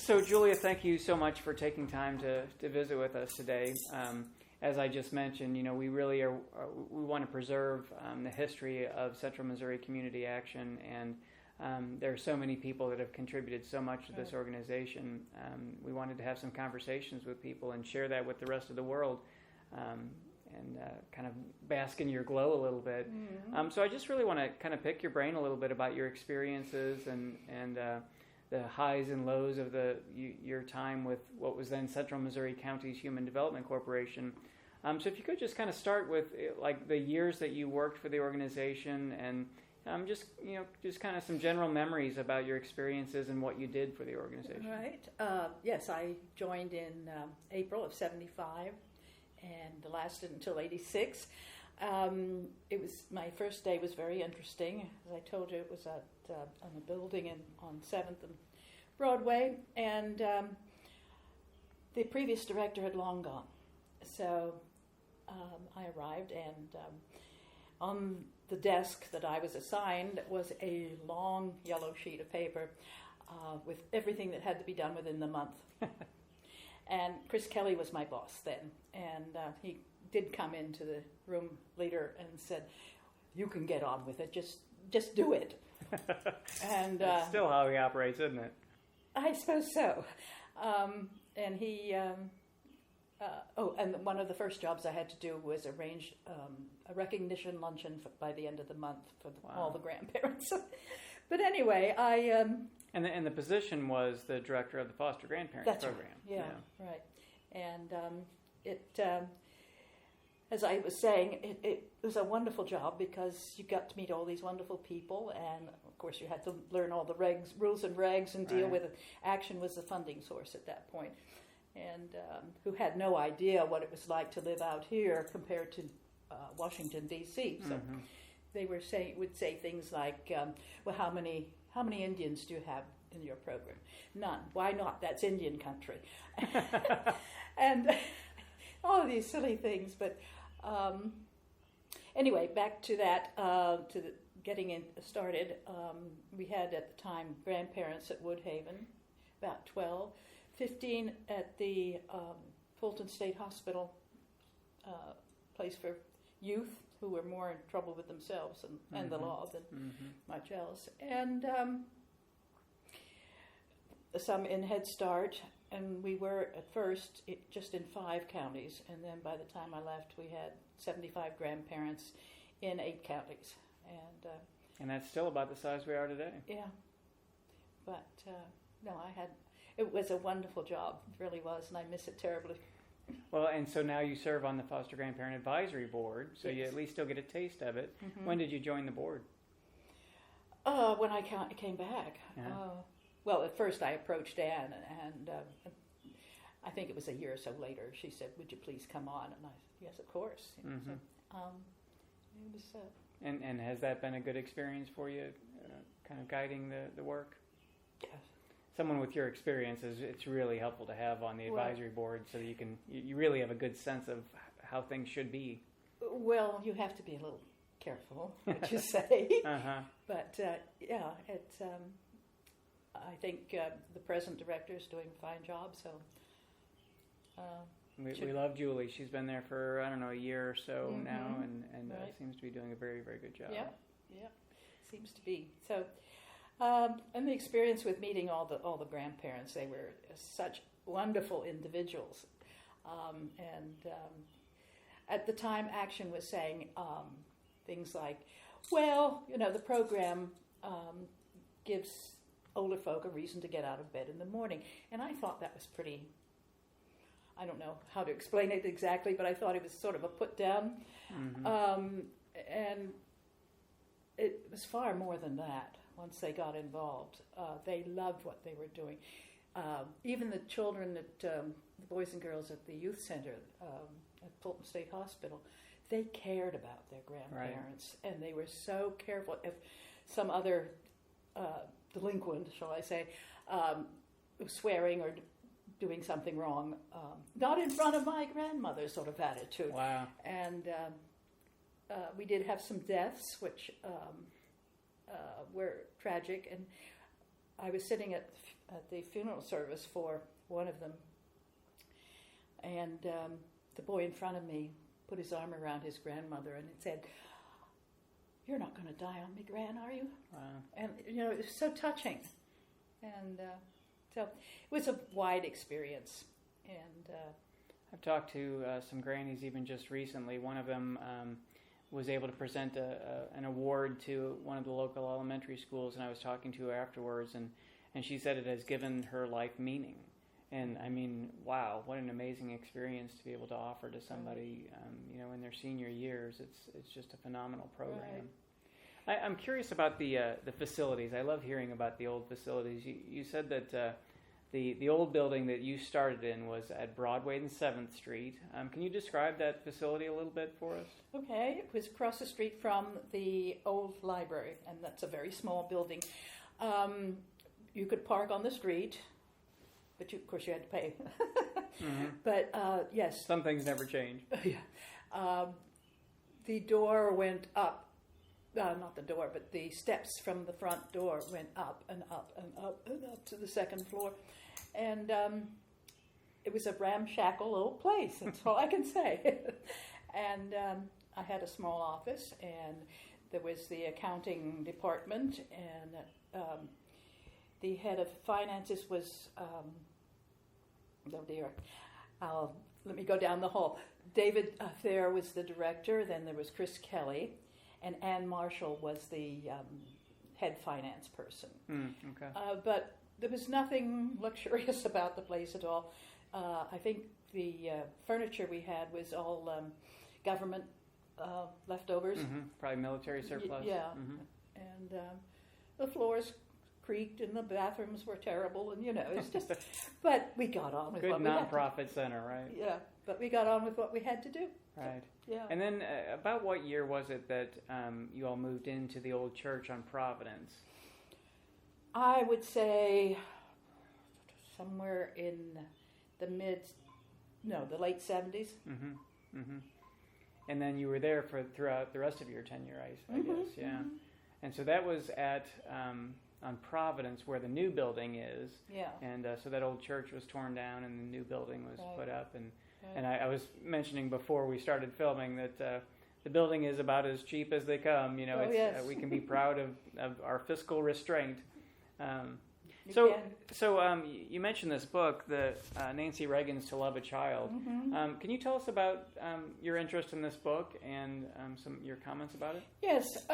So, Julia, thank you so much for taking time to visit with us today. As I just mentioned, we really we want to preserve the history of Central Missouri Community Action, and there are so many people that have contributed so much to this organization. We wanted to have some conversations with people and share that with the rest of the world, and kind of bask in your glow a little bit. Mm-hmm. So I just really want to kind of pick your brain a little bit about your experiences and the highs and lows of your time with what was then Central Missouri County's Human Development Corporation. So if you could just kind of start with like the years that you worked for the organization, and just kind of some general memories about your experiences and what you did for the organization. Right. Yes, I joined in April of '75 and lasted until '86. It was my first day was very interesting. As I told you, it was at on a building on 7th and Broadway, and the previous director had long gone. So I arrived, and on the desk that I was assigned was a long yellow sheet of paper with everything that had to be done within the month. And Chris Kelley was my boss then, and he did come into the room later and said, "You can get on with it. Just do it." And that's still how he operates, isn't it? I suppose so. And he, and one of the first jobs I had to do was arrange a recognition luncheon by the end of the month for all the grandparents. But anyway, I... And the position was the director of the Foster Grandparent Program. Right. Yeah, right. And as I was saying, it was a wonderful job because you got to meet all these wonderful people, and of course you had to learn all the rules and regs, and deal with it. Action was the funding source at that point, and who had no idea what it was like to live out here compared to Washington D.C. So they would say things like, "Well, how many Indians do you have in your program?" "None." "Why not? That's Indian country." And all of these silly things, but anyway, back to that, getting in started. We had at the time grandparents at Woodhaven, about 12, 15 at the Fulton State Hospital, place for youth who were more in trouble with themselves and the law than much else, and some in Head Start. And we were, at first, just in 5 counties. And then by the time I left, we had 75 grandparents in 8 counties. And that's still about the size we are today. Yeah. But, it was a wonderful job. It really was, and I miss it terribly. Well, and so now you serve on the Foster Grandparent Advisory Board, so you at least still get a taste of it. Mm-hmm. When did you join the board? When I came back. Yeah. Well, at first I approached Anne, and I think it was a year or so later. She said, "Would you please come on?" And I said, "Yes, of course." So, it was. And has that been a good experience for you, kind of guiding the work? Yes. Someone with your experiences, it's really helpful to have on the advisory board, so that you really have a good sense of how things should be. Well, you have to be a little careful what you say, but it's. I think the present director is doing a fine job. So we love Julie. She's been there for a year or so now, and seems to be doing a very, very good job. Yeah, seems to be. So and the experience with meeting all the grandparents, they were such wonderful individuals, and at the time, Action was saying things like, "Well, the program gives older folk a reason to get out of bed in the morning." And I thought that was pretty, I don't know how to explain it exactly, but I thought it was sort of a put down. And it was far more than that once they got involved. They loved what they were doing. Even the children the boys and girls at the youth center at Fulton State Hospital, they cared about their grandparents, and they were so careful. If some other delinquent, shall I say, swearing or doing something wrong, not in front of my grandmother sort of attitude. Wow. And we did have some deaths, which were tragic, and I was sitting at the funeral service for one of them, and the boy in front of me put his arm around his grandmother and it said, "You're not going to die on me, Gran, are you?" Wow. And, it was so touching. And so it was a wide experience. And I've talked to some grannies even just recently. One of them was able to present an award to one of the local elementary schools, and I was talking to her afterwards, and she said it has given her life meaning. And I mean, wow, what an amazing experience to be able to offer to somebody, in their senior years. It's just a phenomenal program. Right. I'm curious about the facilities. I love hearing about the old facilities. You said that the old building that you started in was at Broadway and 7th Street. Can you describe that facility a little bit for us? Okay, it was across the street from the old library, and that's a very small building. You could park on the street, but of course you had to pay. Mm-hmm. But yes. Some things never change. Yeah. The door went up. Not the door, but the steps from the front door went up and up and up and up to the second floor. And it was a ramshackle little place, that's all I can say. And I had a small office, and there was the accounting department, and the head of finances was, let me go down the hall. David Thayer was the director, then there was Chris Kelley, and Ann Marshall was the head finance person. Okay. But there was nothing luxurious about the place at all. I think the furniture we had was all government leftovers. Mm-hmm. Probably military surplus. Yeah. Mm-hmm. And the floors creaked and the bathrooms were terrible, and it's just, but we got on with Good what we had to. nonprofit center, right? Yeah, but we got on with what we had to do. Right. Yeah. And then about what year was it that you all moved into the old church on Providence? I would say somewhere in the late 70s. Mm-hmm. Mm-hmm. And then you were there throughout the rest of your tenure, I guess, yeah. Mm-hmm. And so that was at on Providence, where the new building is. Yeah. And so that old church was torn down, and the new building was put up. And Right. I was mentioning before we started filming that the building is about as cheap as they come. Yes. We can be proud of our fiscal restraint. You So can. you mentioned this book, the Nancy Reagans To Love a Child. Mm-hmm. Can you tell us about your interest in this book and your comments about it? Yes,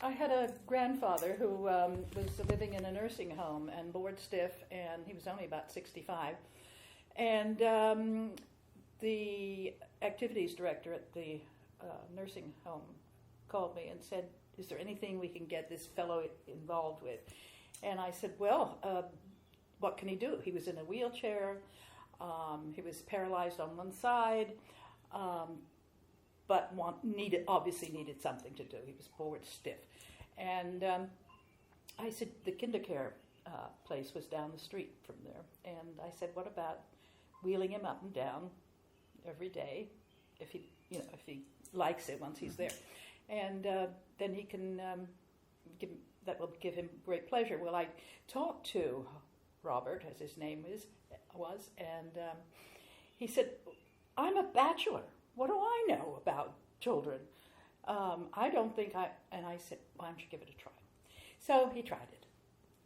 I had a grandfather who was living in a nursing home and board stiff, and he was only about 65. And the activities director at the nursing home called me and said, "Is there anything we can get this fellow involved with?" And I said, "Well, what can he do? He was in a wheelchair. He was paralyzed on one side, but obviously needed something to do. He was bored stiff." And I said, the kindercare place was down the street from there. And I said, "What about wheeling him up and down every day, if he likes it once he's there, and then he can that will give him great pleasure." Well, I talked to Robert, as his name was, and he said, "I'm a bachelor. What do I know about children? I don't think I..." And I said, "Why don't you give it a try?" So he tried it,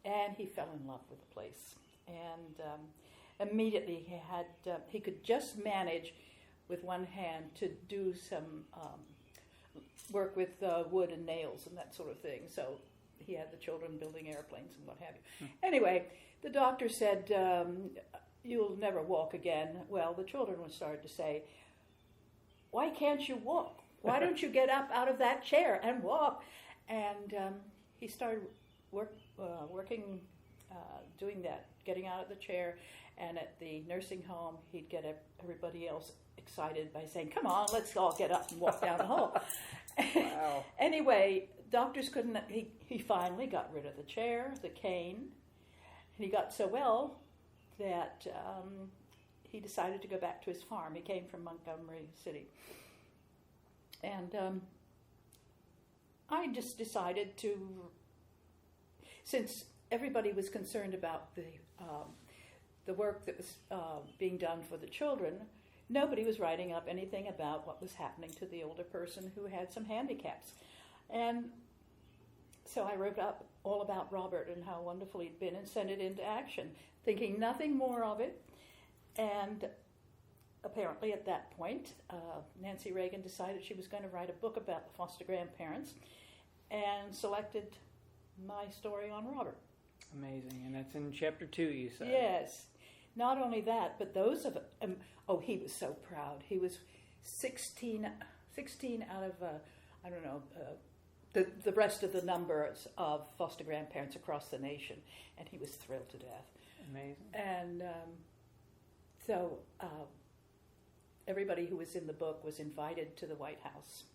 and he fell in love with the place. And immediately he could just manage with one hand to do some work with wood and nails and that sort of thing. So he had the children building airplanes and what have you. Anyway, the doctor said, "You'll never walk again." Well, the children would start to say, "Why can't you walk? Why don't you get up out of that chair and walk?" And he started working, doing that, getting out of the chair. And at the nursing home, he'd get everybody else excited by saying, "Come on, let's all get up and walk down the hall." Wow. Anyway, doctors couldn't. He finally got rid of the chair, the cane, and he got so well that he decided to go back to his farm. He came from Montgomery City. And I just decided to, since everybody was concerned about the work that was being done for the children. Nobody was writing up anything about what was happening to the older person who had some handicaps. And so I wrote up all about Robert and how wonderful he'd been and sent it into action, thinking nothing more of it. And apparently at that point, Nancy Reagan decided she was going to write a book about the foster grandparents and selected my story on Robert. Amazing. And that's in chapter 2, you said. Yes. Not only that, but those of he was so proud. He was 16 out of, I don't know, the rest of the numbers of foster grandparents across the nation, and he was thrilled to death. Amazing. And so everybody who was in the book was invited to the White House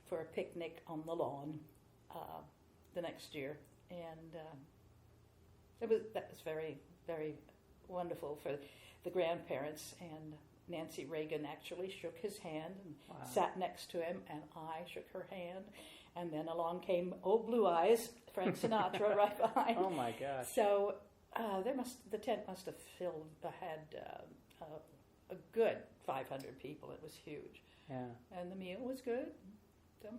for a picnic on the lawn the next year, and that was very, very wonderful for the grandparents. And Nancy Reagan actually shook his hand and sat next to him, and I shook her hand. And then along came old Blue Eyes, Frank Sinatra, right behind. Oh my gosh! So the tent must have had a good 500 people. It was huge. Yeah. And the meal was good. So,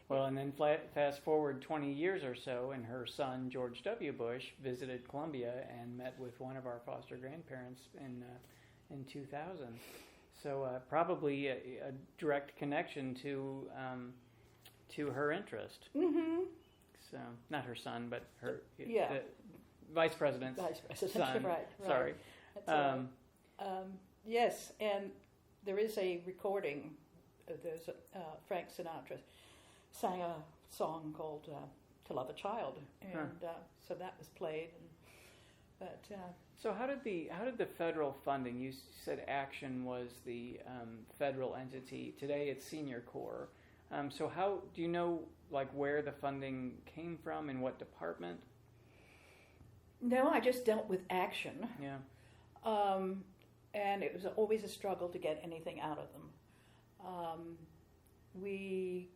well, and then fast forward 20 years or so, and her son George W. Bush visited Columbia and met with one of our foster grandparents in 2000. So probably a direct connection to her interest. Mm-hmm. So not her son, but her Vice President's son. Right. Sorry. Yes, and there is a recording. There's Frank Sinatra sang a song called "To Love a Child," and so that was played. So how did the federal funding? You said Action was the federal entity. Today it's Senior Corps. So how do you know, like, where the funding came from and what department? No, I just dealt with Action. Yeah. And it was always a struggle to get anything out of them. We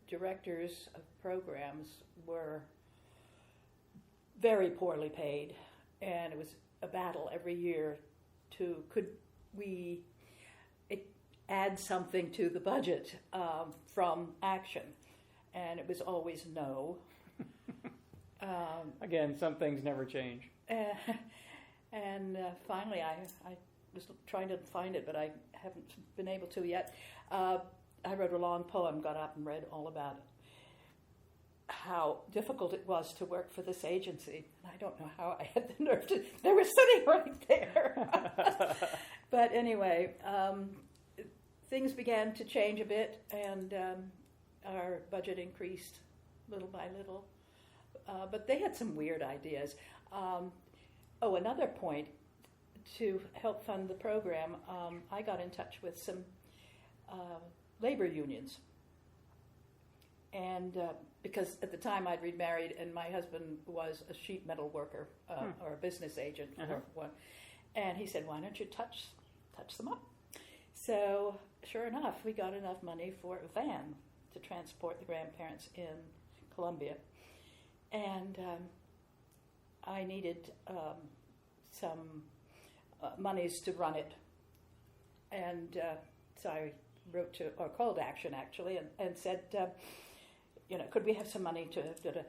directors of programs were very poorly paid, and it was a battle every year could we add something to the budget from Action, and it was always no. Again, some things never change. And finally, I was trying to find it, but I haven't been able to yet. I wrote a long poem, got up and read all about it, how difficult it was to work for this agency. I don't know how I had the nerve to. They were sitting right there. But anyway, things began to change a bit, and our budget increased little by little. But they had some weird ideas. Another point, to help fund the program, I got in touch with some labor unions. And because at the time I'd remarried, and my husband was a sheet metal worker or a business agent for one. And he said, "Why don't you touch them up?" So sure enough, we got enough money for a van to transport the grandparents in Columbia. And I needed some monies to run it. And so I called Action actually and said, could we have some money to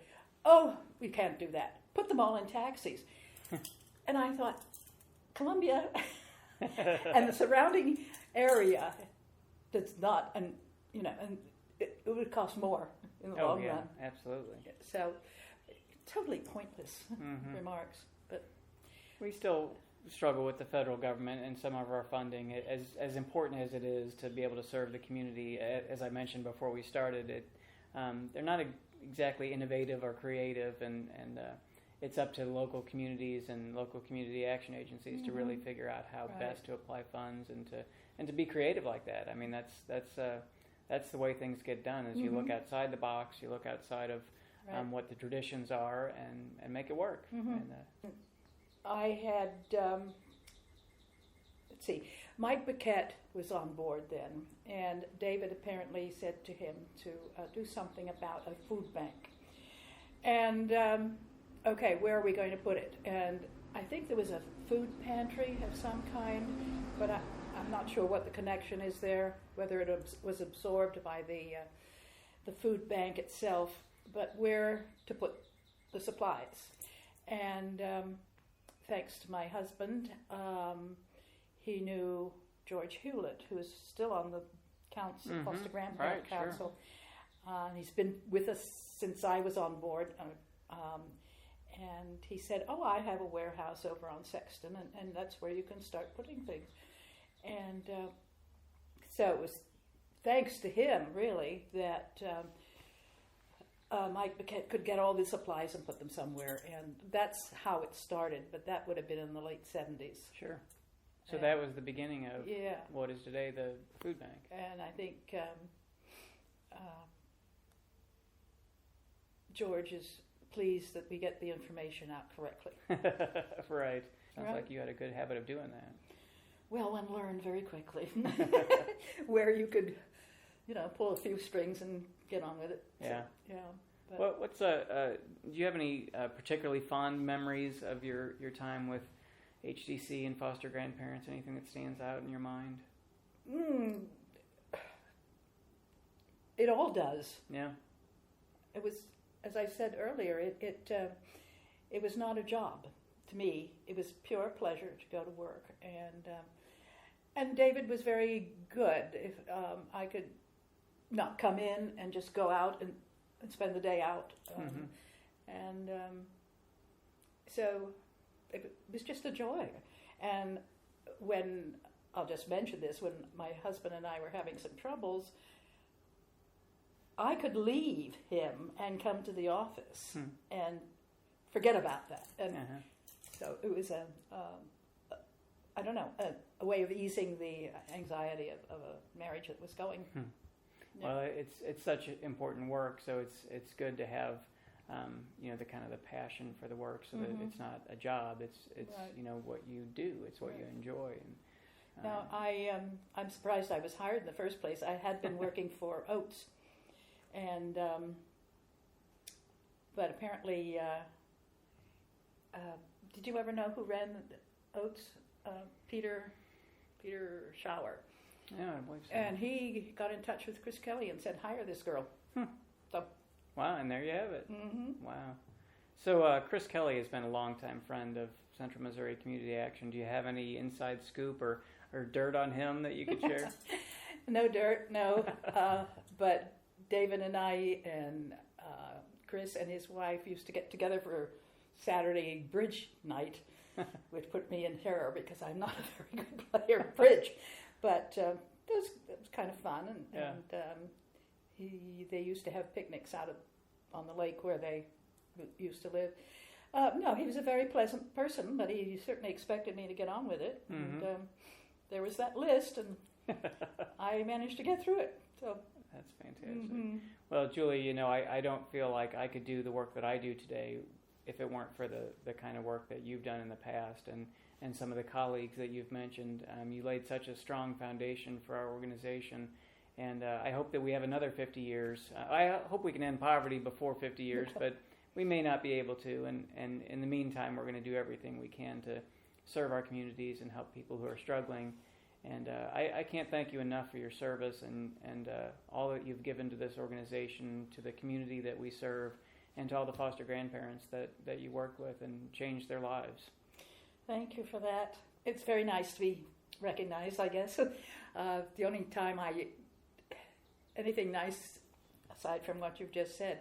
oh, we can't do that. Put them all in taxis. And I thought, Columbia and the surrounding area does not, and it would cost more in the long run. Absolutely. So totally pointless remarks, but we still struggle with the federal government and some of our funding. As important as it is to be able to serve the community, as I mentioned before we started, they're not exactly innovative or creative, and it's up to local communities and local community action agencies to really figure out how best to apply funds and to be creative like that. I mean, that's the way things get done. Is you look outside the box, you look outside of what the traditions are, and make it work. And, I had, Mike Paquette was on board then, and David apparently said to him to do something about a food bank. And okay, where are we going to put it? And I think there was a food pantry of some kind, but I'm not sure what the connection is there, whether it was absorbed by the food bank itself, but where to put the supplies. And thanks to my husband, he knew George Hewlett, who is still on the council, Foster Grandparent Council. Sure. He's been with us since I was on board. And he said, I have a warehouse over on Sexton, and that's where you can start putting things. And so it was thanks to him, really, that Mike could get all the supplies and put them somewhere. And that's how it started, but that would have been in the late 70s. Sure. So that was the beginning of what is today the food bank. And I think George is pleased that we get the information out correctly. Right. Sounds like you had a good habit of doing that. Well, one learned very quickly where you could, pull a few strings and get on with it. Yeah. So, yeah. But do you have any particularly fond memories of your time with HDC and foster grandparents? Anything that stands out in your mind? It all does. Yeah. It was, as I said earlier, it was not a job to me. It was pure pleasure to go to work, and David was very good. If I could not come in and just go out and spend the day out, and so it was just a joy. And when, I'll just mention this, when my husband and I were having some troubles, I could leave him and come to the office and forget about that. And so it was a way of easing the anxiety of a marriage that was going. Yeah. Well, it's such important work, so it's good to have the kind of the passion for the work, so that it's not a job. It's right. What you do. It's what you enjoy. And, now I'm surprised I was hired in the first place. I had been working for Oates, and but apparently, did you ever know who ran Oates? Peter Schauer. Yeah, I believe so. And he got in touch with Chris Kelley and said, hire this girl. So. Wow, and there you have it. Wow. So Chris Kelley has been a longtime friend of Central Missouri Community Action. Do you have any inside scoop or dirt on him that you could share? No dirt, no. But David and I and Chris and his wife used to get together for Saturday bridge night, which put me in terror because I'm not a very good player of bridge. But it was kind of fun, and they used to have picnics out on the lake where they used to live. No, he was a very pleasant person, but he certainly expected me to get on with it. And there was that list, and I managed to get through it. So that's fantastic. Well, Julie, I don't feel like I could do the work that I do today if it weren't for the kind of work that you've done in the past and some of the colleagues that you've mentioned. You laid such a strong foundation for our organization, and I hope that we have another 50 years. I hope we can end poverty before 50 years, but we may not be able to, and in the meantime, we're going to do everything we can to serve our communities and help people who are struggling. And I can't thank you enough for your service and all that you've given to this organization, to the community that we serve, and to all the foster grandparents that you work with and change their lives. Thank you for that. It's very nice to be recognized, I guess. The only time anything nice, aside from what you've just said,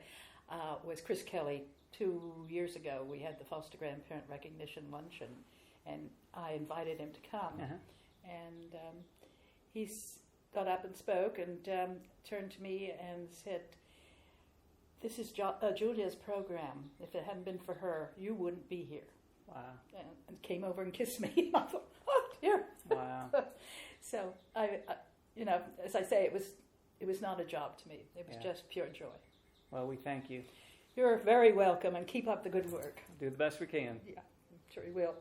was Chris Kelley. 2 years ago, we had the Foster Grandparent Recognition Luncheon, and I invited him to come. And he got up and spoke and turned to me and said, "This is Julia's program. If it hadn't been for her, you wouldn't be here." Wow. And came over and kissed me. I thought, oh, dear. Wow. So, as I say, it was not a job to me. It was just pure joy. Well, we thank you. You're very welcome, and keep up the good work. Do the best we can. Yeah, sure we will.